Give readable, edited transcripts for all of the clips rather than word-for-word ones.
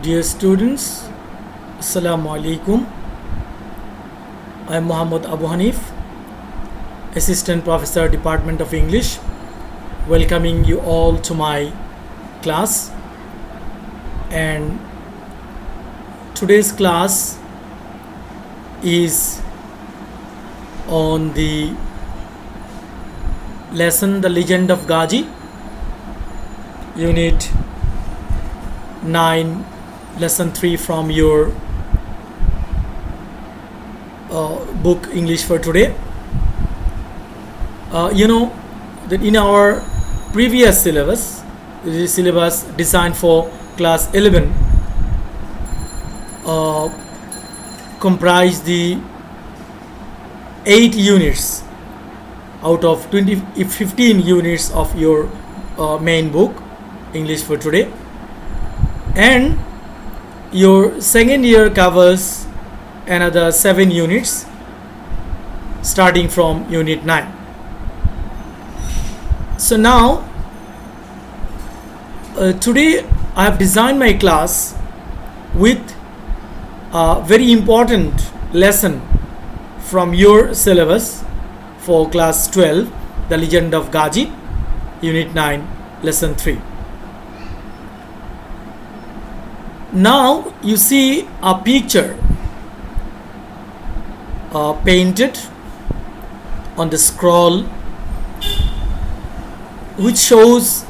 Dear students, Assalamu alaikum. I am Muhammad Abu Hanif, Assistant Professor, Department of English, welcoming you all to my class. And today's class is on the lesson The Legend of Ghazi, Unit 9, Lesson 3 from your book English for Today. You know that in our previous syllabus, the syllabus designed for class 11, comprised the 8 units out of 15 units of your main book English for Today, and your second year covers another 7 units starting from unit 9. So now today I have designed my class with a very important lesson from your syllabus for class 12, The Legend of Ghazi, unit 9, lesson 3. Now you see a picture painted on the scroll which shows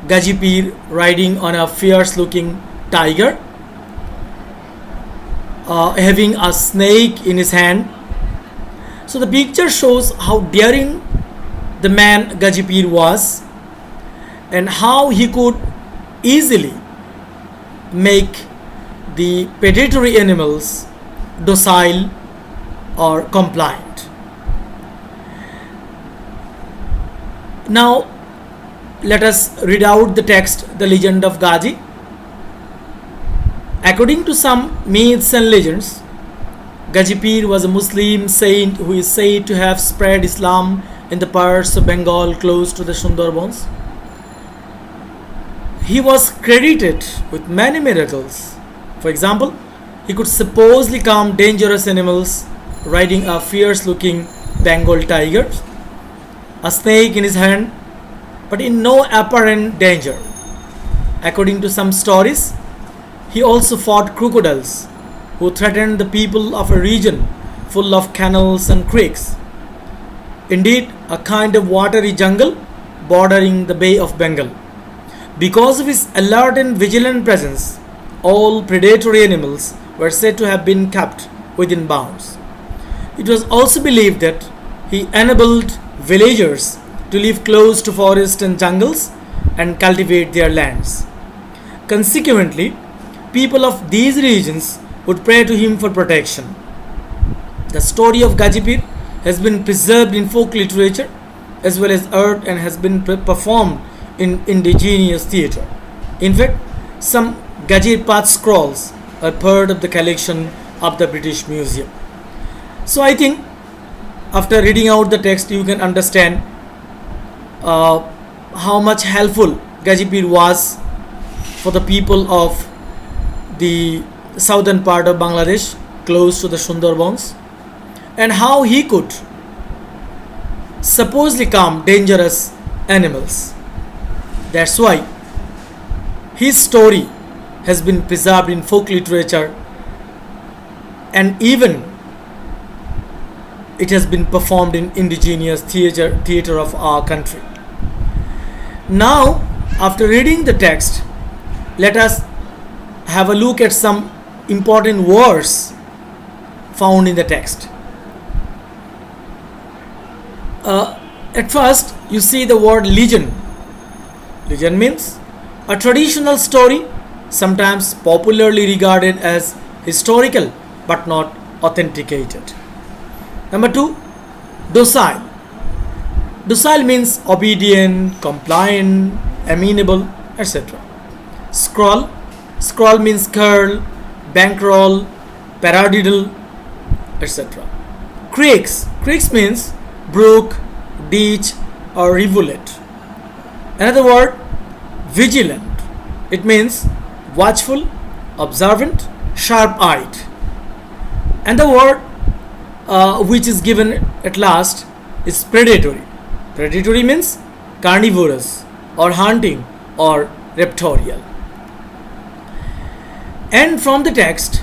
Gazipir riding on a fierce looking tiger, having a snake in his hand. So the picture shows how daring the man Gazipir was and how he could easily make the predatory animals docile or compliant. Now let us read out the text, The Legend of Ghazi. According to some myths and legends, Gazipir was a Muslim saint who is said to have spread Islam in the parts of Bengal close to the Sundarbans. He was credited with many miracles. For example, he could supposedly calm dangerous animals riding a fierce-looking Bengal tiger, a snake in his hand, but in no apparent danger. According to some stories, he also fought crocodiles who threatened the people of a region full of canals and creeks. Indeed, a kind of watery jungle bordering the Bay of Bengal. Because of his alert and vigilant presence, all predatory animals were said to have been kept within bounds. It was also believed that he enabled villagers to live close to forests and jungles and cultivate their lands. Consequently, people of these regions would pray to him for protection. The story of Gazipir has been preserved in folk literature as well as art and has been performed in indigenous theatre. In fact, some Gazir Path scrolls are part of the collection of the British Museum. So I think after reading out the text you can understand how much helpful Gazipir was for the people of the southern part of Bangladesh close to the Sundarbans, and how he could supposedly calm dangerous animals. That's why his story has been preserved in folk literature, and even it has been performed in indigenous theatre of our country. Now, after reading the text, let us have a look at some important words found in the text. At first, you see the word legend. Legend means a traditional story, sometimes popularly regarded as historical but not authenticated. Number 2, docile. Docile means obedient, compliant, amenable, etc. Scroll. Scroll means curl, bankroll, paradiddle, etc. Creeks. Creeks means brook, ditch or rivulet. Another word, vigilant. It means watchful, observant, sharp-eyed. And the word which is given at last is predatory. Predatory means carnivorous or hunting or raptorial. And from the text,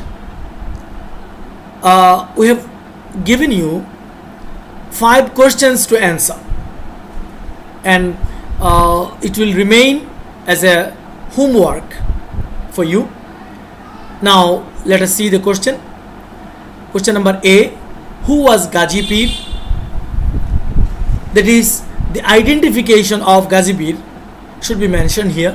we have given you 5 questions to answer, and it will remain as a homework for you. Now let us see the question. Question number A: who was Ghazi Pir? That is, the identification of Ghazi Pir should be mentioned here.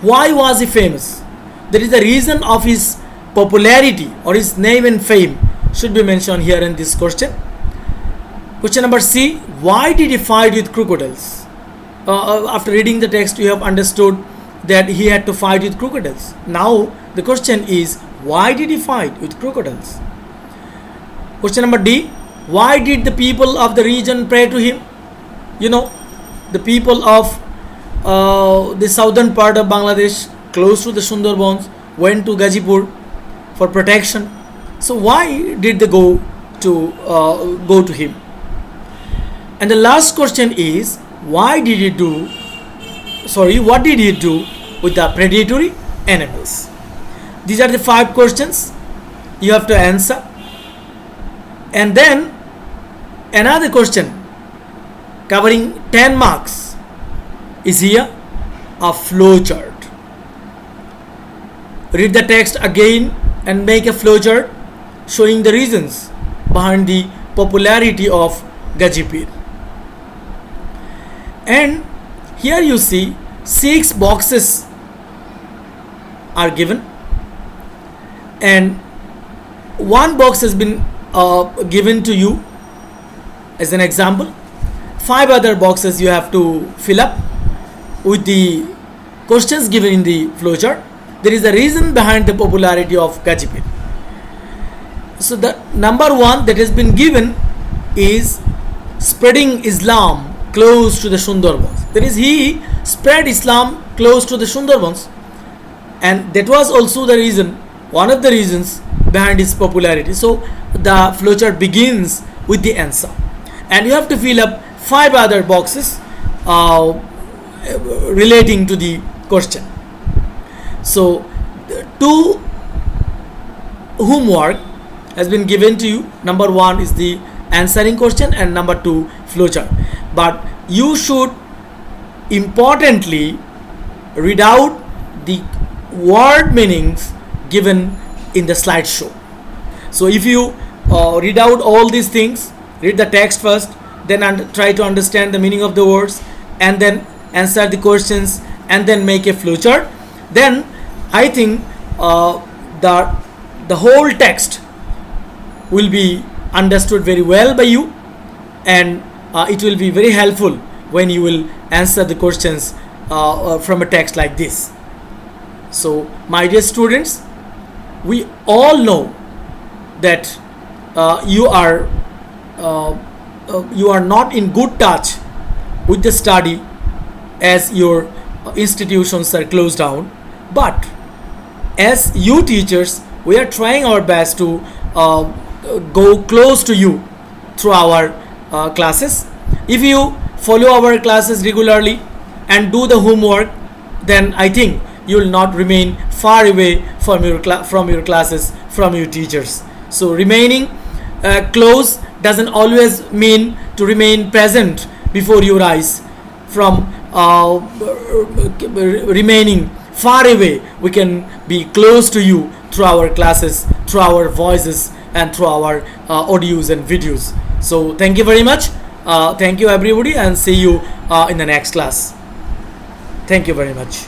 Why was he famous? That is, the reason of his popularity or his name and fame should be mentioned here in this question. Question number C: why did he fight with crocodiles? After reading the text, you have understood that he had to fight with crocodiles. Now the question is, why did he fight with crocodiles? Question number D: why did the people of the region pray to him? You know, the people of the southern part of Bangladesh, close to the Sundarbans, went to Ghazipur for protection. So why did they go to him? And the last question is, what did he do with the predatory animals? These are the 5 questions you have to answer. And then another question covering 10 marks is here, a flowchart. Read the text again and make a flowchart showing the reasons behind the popularity of Ghazi Pir. And here you see 6 boxes are given, and 1 box has been given to you as an example. 5 other boxes you have to fill up with the questions given in the flowchart. There is a reason behind the popularity of Ghazi Pir. So the number 1 that has been given is spreading Islam close to the Sundarbans. That is, he spread Islam close to the Sundarbans, and that was also the reason, one of the reasons behind his popularity. So the flowchart begins with the answer, and you have to fill up 5 other boxes relating to the question. So 2 homework has been given to you. Number 1 is the answering question, and number 2 flowchart. But you should importantly read out the word meanings given in the slideshow. So if you read out all these things, read the text first, then try to understand the meaning of the words, and then answer the questions, and then make a flowchart, then I think the whole text will be understood very well by you, and it will be very helpful when you will answer the questions from a text like this. So my dear students, we all know that you are not in good touch with the study as your institutions are closed down, but as you teachers, we are trying our best to go close to you through our classes. If you follow our classes regularly and do the homework, then I think you will not remain far away from your classes, from your teachers. So remaining close doesn't always mean to remain present before your eyes. From remaining far away, we can be close to you through our classes, through our voices, and through our audios and videos. So thank you very much. Thank you everybody, and see you in the next class. Thank you very much.